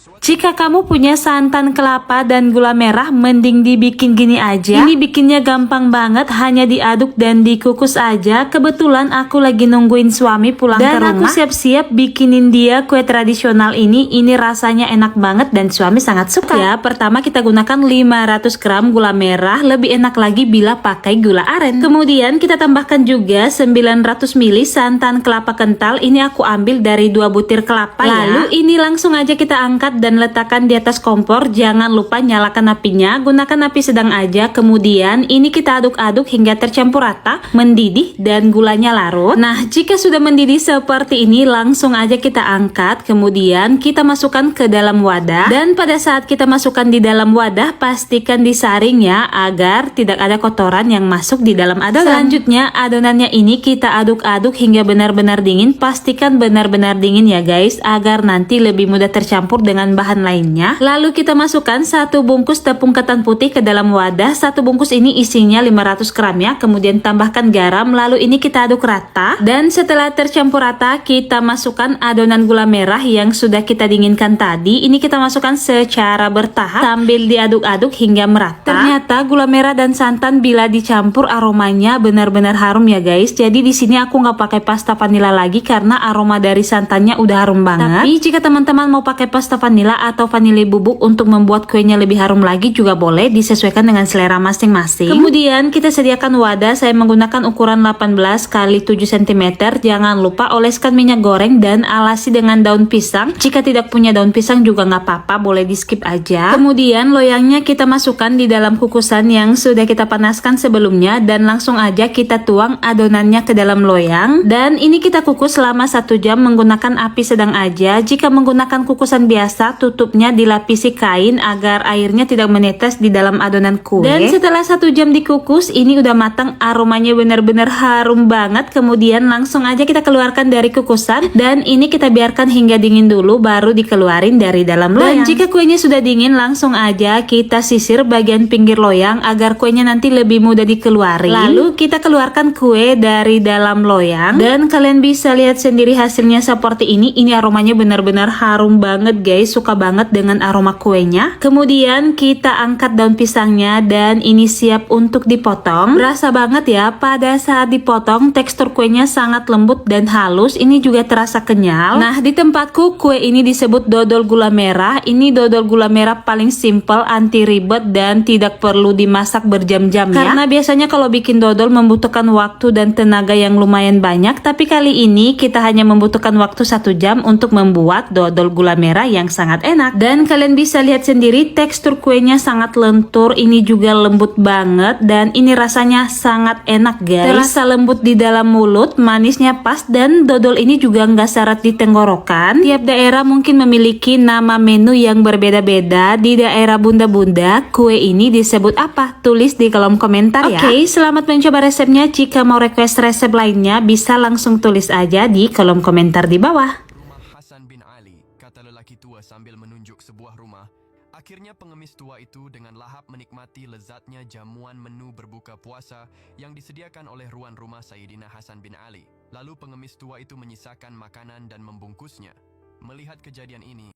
Jika kamu punya santan kelapa dan gula merah, mending dibikin gini aja. Ini bikinnya gampang banget, hanya diaduk dan dikukus aja. Kebetulan aku lagi nungguin suami pulang ke rumah. Dan aku siap-siap bikinin dia kue tradisional ini. Ini rasanya enak banget dan suami sangat suka. Ya, pertama kita gunakan 500 gram gula merah. Lebih enak lagi bila pakai gula aren. Kemudian kita tambahkan juga 900 ml santan kelapa kental. Ini aku ambil dari 2 butir kelapa. Lalu ini langsung aja kita angkat dan letakkan di atas kompor. Jangan lupa nyalakan apinya, gunakan api sedang aja. Kemudian ini kita aduk-aduk hingga tercampur rata, mendidih dan gulanya larut. Nah, jika sudah mendidih seperti ini, langsung aja kita angkat. Kemudian kita masukkan ke dalam wadah, dan pada saat kita masukkan di dalam wadah, pastikan disaring ya, agar tidak ada kotoran yang masuk di dalam adonan. Selanjutnya adonannya ini kita aduk-aduk hingga benar-benar dingin. Pastikan benar-benar dingin ya guys, agar nanti lebih mudah tercampur dengan bahan lainnya. Lalu kita masukkan 1 bungkus tepung ketan putih ke dalam wadah. 1 bungkus ini isinya 500 gram ya. Kemudian tambahkan garam, lalu ini kita aduk rata. Dan setelah tercampur rata, kita masukkan adonan gula merah yang sudah kita dinginkan tadi. Ini kita masukkan secara bertahap sambil diaduk-aduk hingga merata. Ternyata gula merah dan santan bila dicampur aromanya benar-benar harum ya guys. Jadi di sini aku nggak pakai pasta vanila lagi karena aroma dari santannya udah harum banget. Tapi jika teman-teman mau pakai pasta vanila atau vanili bubuk untuk membuat kuenya lebih harum lagi juga boleh, disesuaikan dengan selera masing-masing. Kemudian kita sediakan wadah, saya menggunakan ukuran 18 x 7 cm. Jangan lupa oleskan minyak goreng dan alasi dengan daun pisang. Jika tidak punya daun pisang juga nggak apa-apa, boleh di skip aja. Kemudian loyangnya kita masukkan di dalam kukusan yang sudah kita panaskan sebelumnya, dan langsung aja kita tuang adonannya ke dalam loyang. Dan ini kita kukus selama 1 jam menggunakan api sedang aja. Jika menggunakan kukusan biasa, tutupnya dilapisi kain agar airnya tidak menetes di dalam adonan kue. Dan setelah 1 jam dikukus, ini udah matang, aromanya benar-benar harum banget. Kemudian langsung aja kita keluarkan dari kukusan, dan ini kita biarkan hingga dingin dulu baru dikeluarin dari dalam loyang. Dan jika kuenya sudah dingin, langsung aja kita sisir bagian pinggir loyang agar kuenya nanti lebih mudah dikeluarin. Lalu kita keluarkan kue dari dalam loyang, dan kalian bisa lihat sendiri hasilnya seperti ini. Ini aromanya benar-benar harum banget guys, suka banget dengan aroma kuenya. Kemudian kita angkat daun pisangnya, dan ini siap untuk dipotong. Berasa banget ya pada saat dipotong, tekstur kuenya sangat lembut dan halus. Ini juga terasa kenyal. Nah, di tempatku kue ini disebut dodol gula merah. Ini dodol gula merah paling simple, anti ribet, dan tidak perlu dimasak berjam-jam ya. Karena biasanya kalau bikin dodol membutuhkan waktu dan tenaga yang lumayan banyak, tapi kali ini kita hanya membutuhkan waktu 1 jam untuk membuat dodol gula merah yang sangat enak. Dan kalian bisa lihat sendiri tekstur kuenya sangat lentur, ini juga lembut banget, dan ini rasanya sangat enak guys. Terasa lembut di dalam mulut, manisnya pas, dan dodol ini juga nggak syarat di tenggorokan. Tiap daerah mungkin memiliki nama menu yang berbeda-beda. Di daerah Bunda-Bunda, kue ini disebut apa? Tulis di kolom komentar ya. Oke, selamat mencoba resepnya. Jika mau request resep lainnya, bisa langsung tulis aja di kolom komentar di bawah. Hasan bin Ali, kata lelaki tua sambil menunjuk sebuah rumah. Akhirnya pengemis tua itu dengan lahap menikmati lezatnya jamuan menu berbuka puasa yang disediakan oleh ruan rumah Sayyidina Hasan bin Ali. Lalu pengemis tua itu menyisakan makanan dan membungkusnya. Melihat kejadian ini,